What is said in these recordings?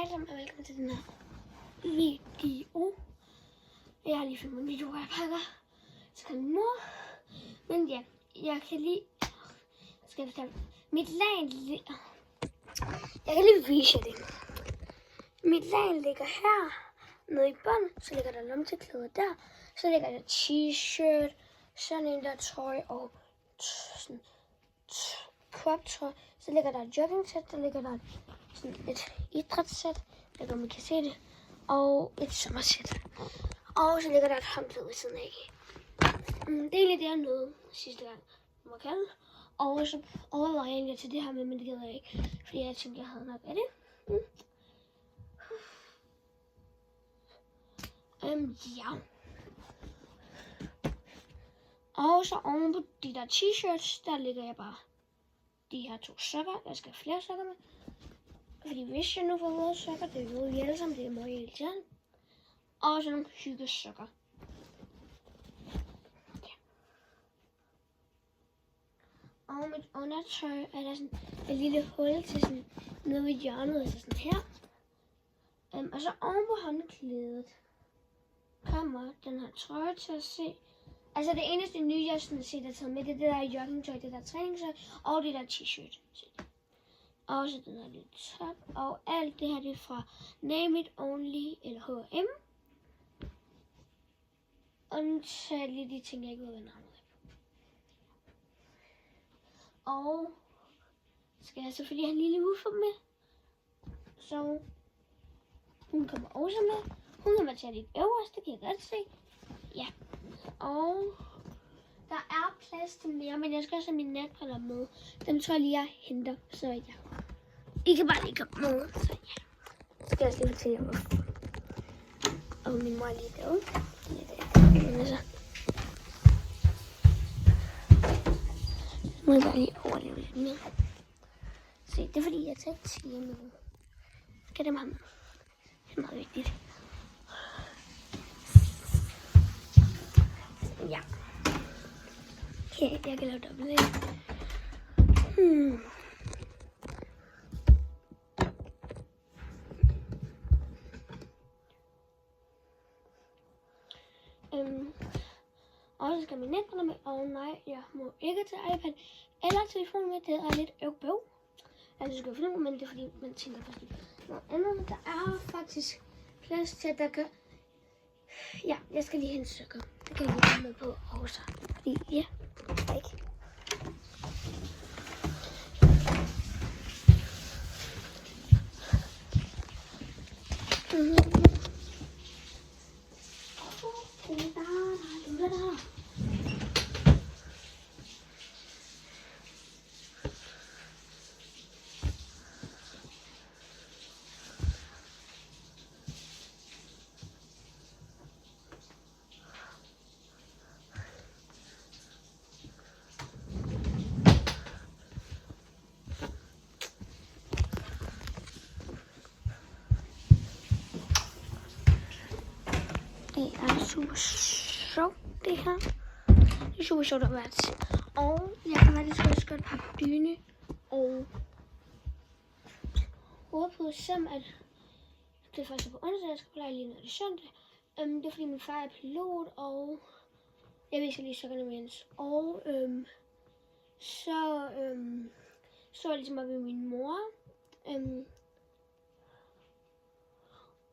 alle sammen, og velkommen til den her video. Jeg har lige filmet en video, hvor jeg pakker til min mor. Men ja, jeg kan lige... Skal jeg fortælle? Mit lagen... Jeg kan lige vise det. Mit lagen ligger her. Nede i bunden, så ligger der lommetørklæder der. Så ligger der t-shirt, sådan en der tøj og sådan crop tøj. Så ligger der et jogging-sæt, der ligger der sådan et idrætssæt, der kan man kan se det, og et sommersæt. Og så ligger der et håndklæde ved siden af. Det er egentlig det, jeg nåede sidste gang, jeg må kalde. Og så overvejer jeg egentlig til det her med, men det gider jeg ikke, fordi jeg tænkte, jeg havde nok af det. Ja. Og så oven på de der t-shirts, der ligger jeg bare de her 2 sokker. Jeg skal have flere sokker med. Fordi hvis jeg nu får røde sokker, det ved vi alle sammen, det er meget irriterende. Og så nogle hyggesokker. Ja. Og mit undertøj er der sådan et lille hul til sådan nede ved hjørnet, altså sådan her. Og så oven på håndklædet kommer den her trøje til at se. Altså det eneste nye, jeg sådan set er taget med, det er det der joggingtøj, det der træningstøj og det der t-shirt. Og så den her lille top, og alt det her det er fra Name It Only eller H&M. Undtaget lige de ting, jeg ikke ved, hvad navnet er på. Og skal jeg selvfølgelig have en lille ufo med. Så hun kommer også med. Hun kommer til at lidt øverst, det kan jeg godt se. Ja. Og der er plads til mere, men jeg skal også have mine natbriller med. Dem tror jeg lige, jeg henter. Så ja. I kan bare lige komme med. Så ja. Så skal jeg også lige fortælle jer hvorfor. Og min mor er lige derude. Så må jeg bare lige overleve lidt mere. Se, det er fordi, jeg tager ikke tiger med. Skal dem have med. Det er meget vigtigt. Ja. Okay, jeg kan lave dobbelt af. Og så skal min netbriller med. Og nej, jeg må ikke tage iPad eller telefon med. Det er lidt øvbøv. Altså, skal jeg filme, men det er fordi, man tænker på det. Noget andet, der er faktisk plads til, at der kan... Ja, jeg skal lige hente sokker. Det kan jeg lige komme med på også. Fordi, ja, ikke. Det er super sjovt, det her. Det er super sjovt at være til. Og jeg kan faktisk også godt have dyne og håbe på, selvom at det er først på onsdag, jeg skal på lejligheden, og det er søndag. Det er fordi min far er pilot, og jeg viser lige sokkerne imens. Og så er jeg ligesom oppe med min mor.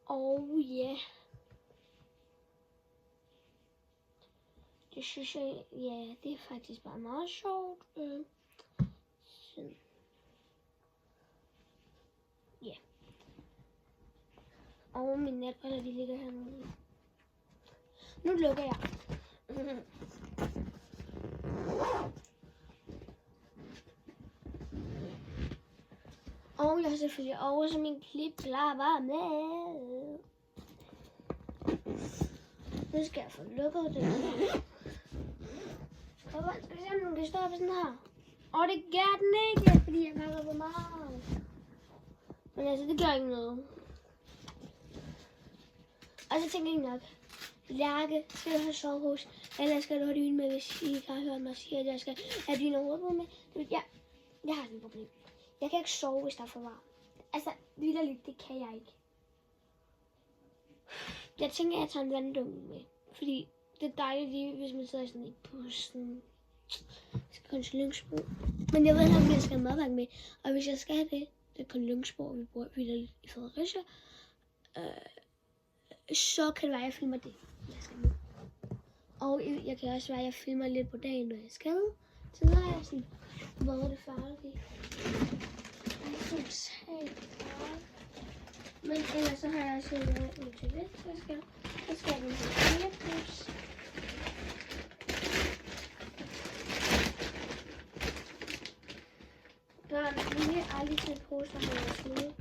Og ja. Det synes jeg, ja, det er faktisk bare meget sjovt. Ja. Og min natbriller, de ligger hernede. Nu lukker jeg. Og jeg har selvfølgelig også min klipklapper med. Nu skal jeg få lukket det her. Skal vi se, om det står på sådan her. Og det gør den ikke, fordi jeg pakker på meget. Men altså, det gør ikke noget. Og så tænker jeg nok, Lærke, skal du have sovehus? Eller skal du have dyne med, hvis I ikke har hørt mig sige, at jeg skal have dyne og med? Jeg har sådan et problem. Jeg kan ikke sove, hvis der er for varmt. Altså, vitterligt, det kan jeg ikke. Jeg tænker, at jeg tager en vanddunke med. Fordi det er dejligt lige, hvis man sidder sådan i bussen. Skal kun til Lyngsbro. Men jeg ved ikke, om jeg skal have madpakke med. Og hvis jeg skal have det er kun Lyngsbro, og vi bor i Fredericia. Så kan det være, at jeg filmer det, jeg skal med. Og jeg kan også være, at jeg filmer lidt på dagen, når jeg skal. Så der er jeg sådan, hvor er det farligt? Men ellers så har jeg også lavet en toilettasken. Så skal jeg den til toiletpose. Der er en lille aldrig til pose, der har jeg slået.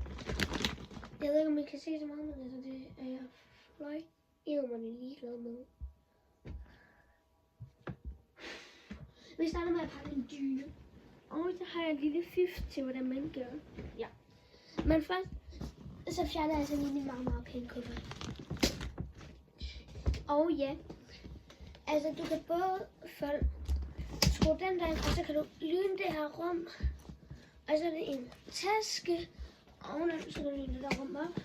Jeg ved ikke, om I kan se så meget, men altså det er jeg fløj. Eddermame ligeglad med. Vi starter med at pakke en dyne. Og så har jeg en lille fif til, hvordan man gør. Ja. Men først, så fjerner jeg sådan en meget, meget pæn kuffert. Og ja, altså du kan både skrue den der, og så kan du lyne det her rum. Og så er det en taske. Og den, så kan du lyne det der rum op.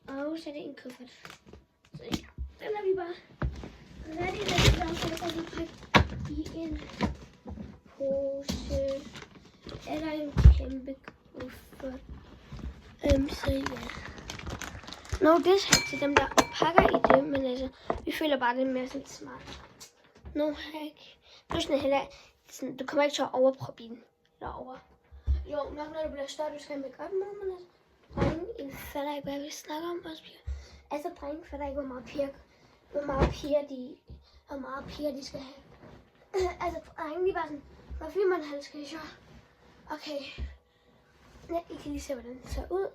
Og så er det en kuffert. Så ja, den er vi bare rigtig glade for. Så kan vi pakke i en pose. Eller en kæmpe kuffert. Så ja. No diss til dem, der pakker i det, men altså, vi føler bare, det er mere sådan smart. No hack. Plus heller, sådan, du kommer ikke til at overproppe i den. Derovre. Jo, nok når det bliver større, du skal have make-up med, men altså, drenge fatter ikke, hvad vi snakker om også, piger. Altså, drenge fatter ikke, hvor meget piger de skal have. Altså, drenge, de er bare sådan, hvor filmer en halskage. Okay. Ja, I kan lige se, hvordan det ser ud.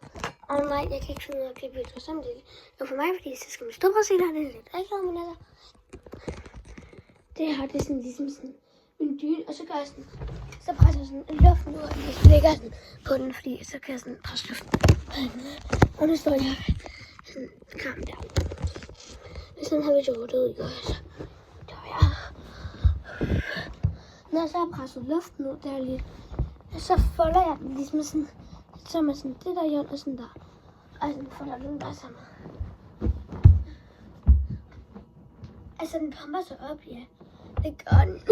Og nej, jeg kan ikke finde ud af at klippe videoer samtidig. Det er for mig, fordi så skal man stå og se, der er det lidt akavet, men altså. Det her, det er sådan ligesom sådan en dyne, og så gør jeg sådan, så presser jeg sådan luften ud, og jeg lægger sådan på den, fordi så kan jeg sådan presse luften. Og nu står jeg sådan kram der. Sådan har vi gjort det ud, ikke også? Der er jeg. Når jeg så har presset luften ud der lidt, så folder jeg den ligesom sådan, så med sådan det der hjørne og sådan der. Og sådan folder den bare sammen. Altså den pumper sig op, ja. Det gør den.